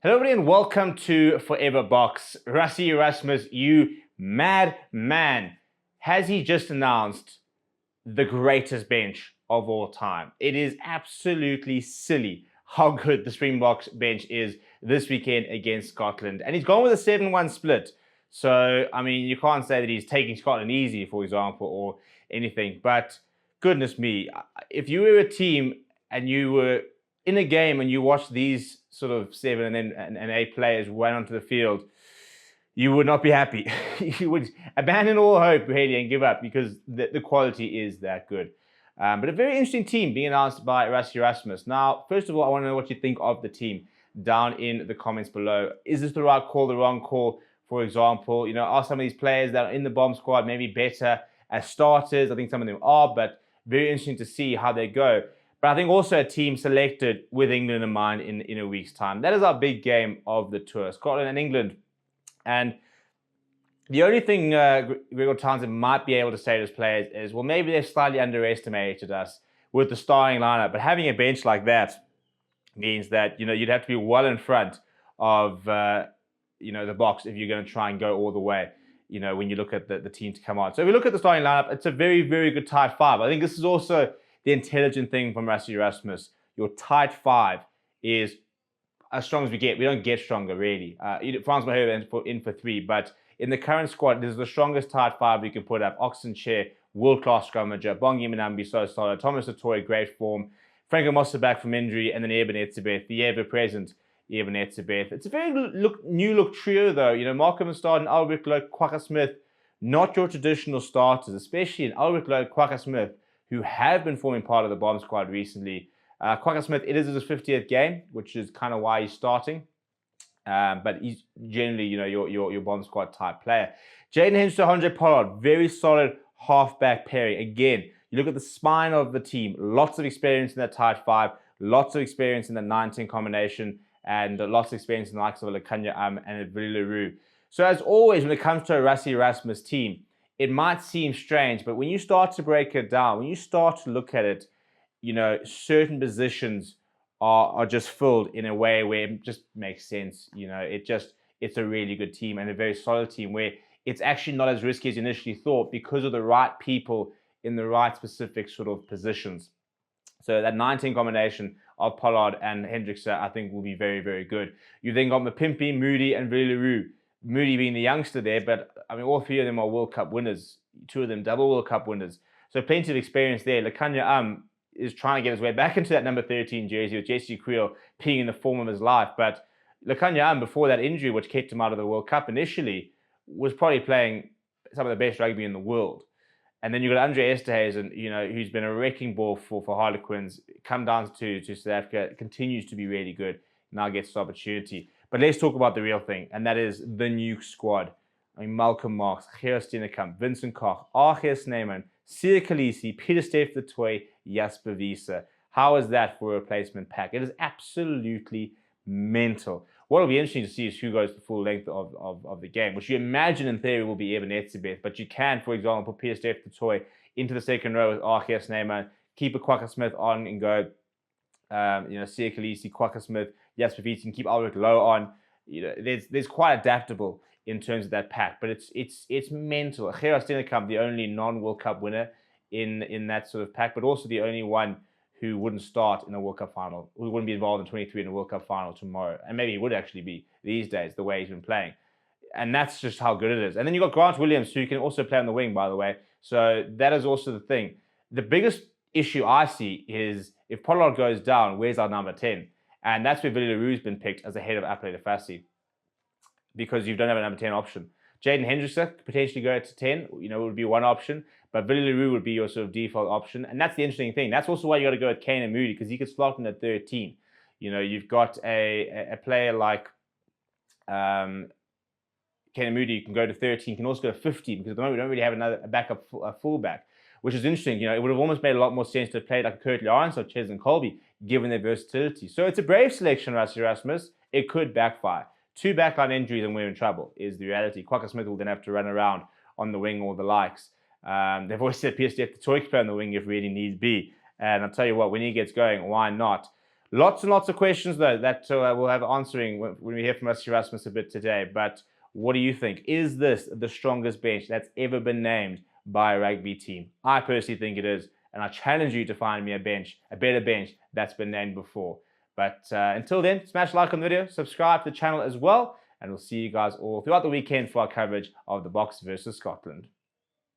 Hello everybody and welcome to Forever Box. Rassie Erasmus, you mad man. Has he just announced the greatest bench of all time? It is absolutely silly how good the Springboks bench is this weekend against Scotland. And he's gone with a 7-1 split. So, I mean, you can't say that he's taking Scotland easy, for example, or anything. But goodness me, if you were a team and you were in a game and you watch these sort of 7 and 8 players run onto the field, you would not be happy. You would abandon all hope, really, and give up because the quality is that good. But a very interesting team being announced by Rassie Erasmus. Now, first of all, I want to know what you think of the team down in the comments below. Is this the right call, the wrong call? For example, are some of these players that are in the bomb squad maybe better as starters? I think some of them are, but very interesting to see how they go. But I think also a team selected with England in mind in a week's time. That is our big game of the tour, Scotland and England. And the only thing Gregor Townsend might be able to say to his players is, well, maybe they've slightly underestimated us with the starting lineup. But having a bench like that means that, you'd have to be well in front of, the box if you're going to try and go all the way, when you look at the team to come on. So if we look at the starting lineup, it's a very, very good tight five. I think this is also the intelligent thing from Rassie Erasmus. Your tight five is as strong as we get. We don't get stronger, really. Frans Maher in for 3, but in the current squad, this is the strongest tight five we can put up. Oxenchair, world-class scrummager. Bongi Minambi, so solid. Thomas Atoy, great form. Franco Mossa back from injury, and then Eben Etzebeth, the ever-present Eben Etzebeth. It's a very new-look trio, though. Markham and Start and Albert Lowe, Quagga Smith, not your traditional starters, especially in Albert Lowe, Quagga Smith, who have been forming part of the bomb squad recently. Quagga Smith, it is his 50th game, which is kind of why he's starting. But he's generally, your bomb squad type player. Jaden Henson, Andre Pollard, very solid halfback pairing. Again, you look at the spine of the team, lots of experience in that tight five, lots of experience in the 19 combination, and lots of experience in the likes of Lekanya and Willie Leroux. So as always, when it comes to a Rassie Erasmus team, it might seem strange, but when you start to break it down, when you start to look at it, certain positions are just filled in a way where it just makes sense. It's a really good team and a very solid team where it's actually not as risky as you initially thought because of the right people in the right specific sort of positions. So that 19 combination of Pollard and Hendrickse, I think, will be very, very good. You then got Mapimpi, Moody, and Willie Leroux. Moody being the youngster there, but I mean, all 3 of them are World Cup winners. 2 of them double World Cup winners. So plenty of experience there. Lekanya is trying to get his way back into that number 13 jersey with JC Creel being in the form of his life. But Lekanya before that injury, which kept him out of the World Cup initially, was probably playing some of the best rugby in the world. And then you've got Andre Esterhuizen, who's been a wrecking ball for Harlequins, come down to South Africa, continues to be really good, now gets the opportunity. But let's talk about the real thing, and that is the Nuke squad. I mean, Malcolm Marx, Gerard Steenekamp, Vincent Koch, Archie Snyman, Siya Kolisi, Pieter-Steph du Toit, Jasper Wiese. How is that for a replacement pack? It is absolutely mental. What will be interesting to see is who goes the full length of the game, which you imagine in theory will be Eben Etzebeth, but you can, for example, put Pieter-Steph du Toit into the second row with Archie Snyman, keep a Quagga Smith on and go, Siya Kolisi, Quagga Smith, Jasper Wiese, and keep Albert Lowe on. There's quite adaptable in terms of that pack, but it's mental. Gerard Steenekamp, the only non-World Cup winner in that sort of pack, but also the only one who wouldn't start in a World Cup final, who wouldn't be involved in 23 in a World Cup final tomorrow. And maybe he would actually be these days, the way he's been playing. And that's just how good it is. And then you've got Grant Williams, who can also play on the wing, by the way. So that is also the thing. The biggest issue I see is if Pollard goes down, where's our number 10? And that's where Willie Leroux's been picked as the head of Apple Fassi, because you don't have a number 10 option. Jaden Hendrickse could potentially go to 10, would be one option, but Willie Leroux would be your sort of default option. And that's the interesting thing. That's also why you got to go with Kane and Moody, because he could slot in at 13. You've got a player like Kane and Moody, you can go to 13, you can also go to 15, because at the moment we don't really have a backup fullback, which is interesting. It would have almost made a lot more sense to play like a Kurt Lawrence or Ches and Colby, given their versatility. So it's a brave selection, Rassie Erasmus. It could backfire. 2 backline injuries and we're in trouble is the reality. Quagga Smith will then have to run around on the wing or the likes. They've always said Pieter-Steph du Toit can play on the wing if really needs be. And I'll tell you what, when he gets going, why not? Lots and lots of questions, though, that we'll have answering when we hear from Rassie Erasmus a bit today. But what do you think? Is this the strongest bench that's ever been named by a rugby team? I personally think it is. And I challenge you to find me a better bench that's been named before. But until then, smash like on the video, subscribe to the channel as well, and we'll see you guys all throughout the weekend for our coverage of the Boks versus Scotland.